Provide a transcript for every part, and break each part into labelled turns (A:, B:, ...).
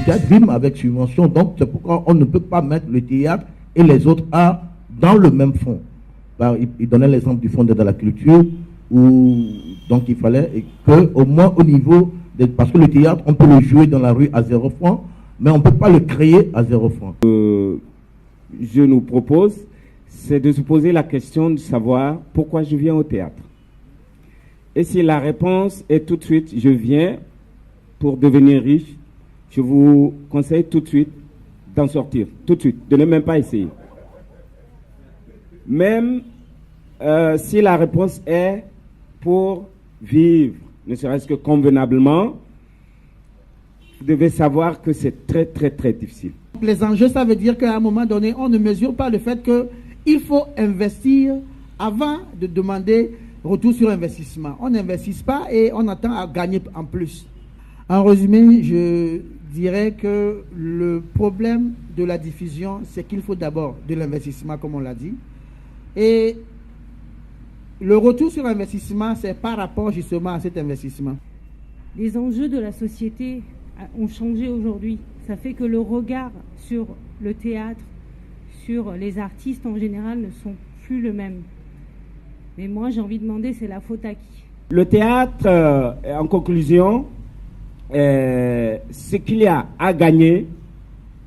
A: théâtre rime avec subvention, donc c'est pourquoi on ne peut pas mettre le théâtre et les autres arts dans le même fonds. Il donnait l'exemple du fonds d'aide à la culture, où donc il fallait que, au moins au niveau, parce que le théâtre, on peut le jouer dans la rue à 0 francs, mais on ne peut pas le créer à 0 francs.
B: Je nous propose, c'est de se poser la question de savoir pourquoi je viens au théâtre. Et si la réponse est tout de suite, je viens pour devenir riche, je vous conseille tout de suite d'en sortir, tout de suite, de ne même pas essayer. Même si la réponse est pour vivre, ne serait-ce que convenablement, vous devez savoir que c'est très, très, très difficile.
C: Les enjeux, ça veut dire qu'à un moment donné, on ne mesure pas le fait qu'il faut investir avant de demander retour sur investissement. On n'investit pas et on attend à gagner en plus. En résumé, je dirais que le problème de la diffusion, c'est qu'il faut d'abord de l'investissement, comme on l'a dit. Et le retour sur investissement, c'est par rapport justement à cet investissement.
D: Les enjeux de la société ont changé aujourd'hui. Ça fait que le regard sur le théâtre, sur les artistes en général, ne sont plus le même. Mais moi, j'ai envie de demander, c'est la faute à qui?
B: Le théâtre, en conclusion, ce qu'il y a à gagner,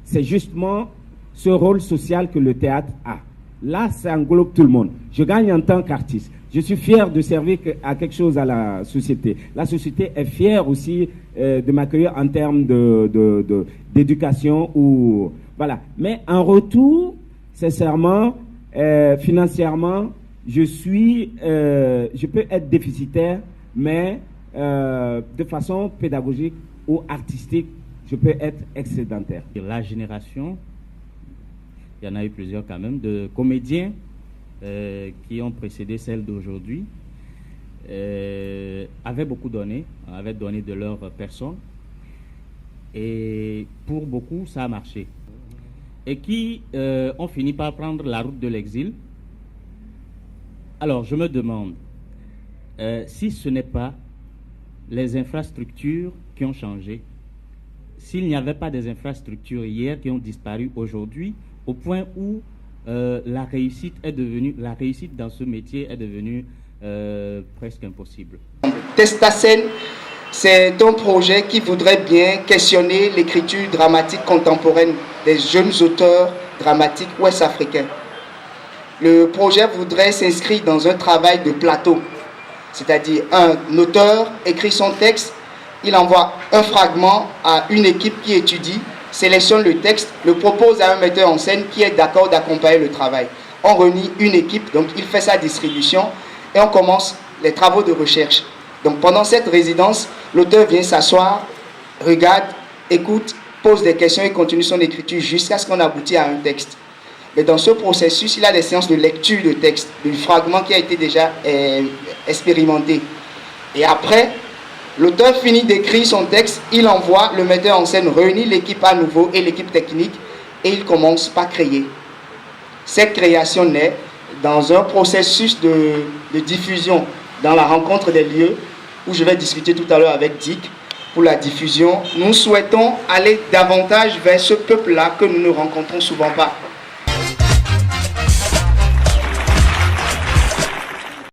B: c'est justement ce rôle social que le théâtre a. Là, ça englobe tout le monde. Je gagne en tant qu'artiste. Je suis fier de servir à quelque chose à la société. La société est fière aussi de m'accueillir en termes d'éducation ou voilà. Mais en retour, sincèrement, financièrement, je peux être déficitaire, mais de façon pédagogique ou artistique, je peux être excédentaire.
E: La génération, il y en a eu plusieurs quand même, de comédiens qui ont précédé celle d'aujourd'hui, avaient beaucoup donné, avaient donné de leur personne, et pour beaucoup, ça a marché. Et qui ont fini par prendre la route de l'exil. Alors, je me demande si ce n'est pas les infrastructures qui ont changé, s'il n'y avait pas des infrastructures hier qui ont disparu aujourd'hui, au point où la réussite dans ce métier est devenue presque impossible.
F: Testacène, c'est un projet qui voudrait bien questionner l'écriture dramatique contemporaine des jeunes auteurs dramatiques ouest-africains. Le projet voudrait s'inscrire dans un travail de plateau, c'est-à-dire un auteur écrit son texte, il envoie un fragment à une équipe qui étudie, sélectionne le texte, le propose à un metteur en scène qui est d'accord d'accompagner le travail. On réunit une équipe, donc il fait sa distribution et on commence les travaux de recherche. Donc pendant cette résidence, l'auteur vient s'asseoir, regarde, écoute, pose des questions et continue son écriture jusqu'à ce qu'on aboutit à un texte. Mais dans ce processus, il y a des séances de lecture de texte, du fragment qui a été déjà expérimenté. Et après, l'auteur finit d'écrire son texte, il envoie, le metteur en scène réunit l'équipe à nouveau et l'équipe technique et il commence par créer. Cette création naît dans un processus de diffusion, dans la rencontre des lieux, où je vais discuter tout à l'heure avec Dick pour la diffusion. Nous souhaitons aller davantage vers ce peuple-là que nous ne rencontrons souvent pas.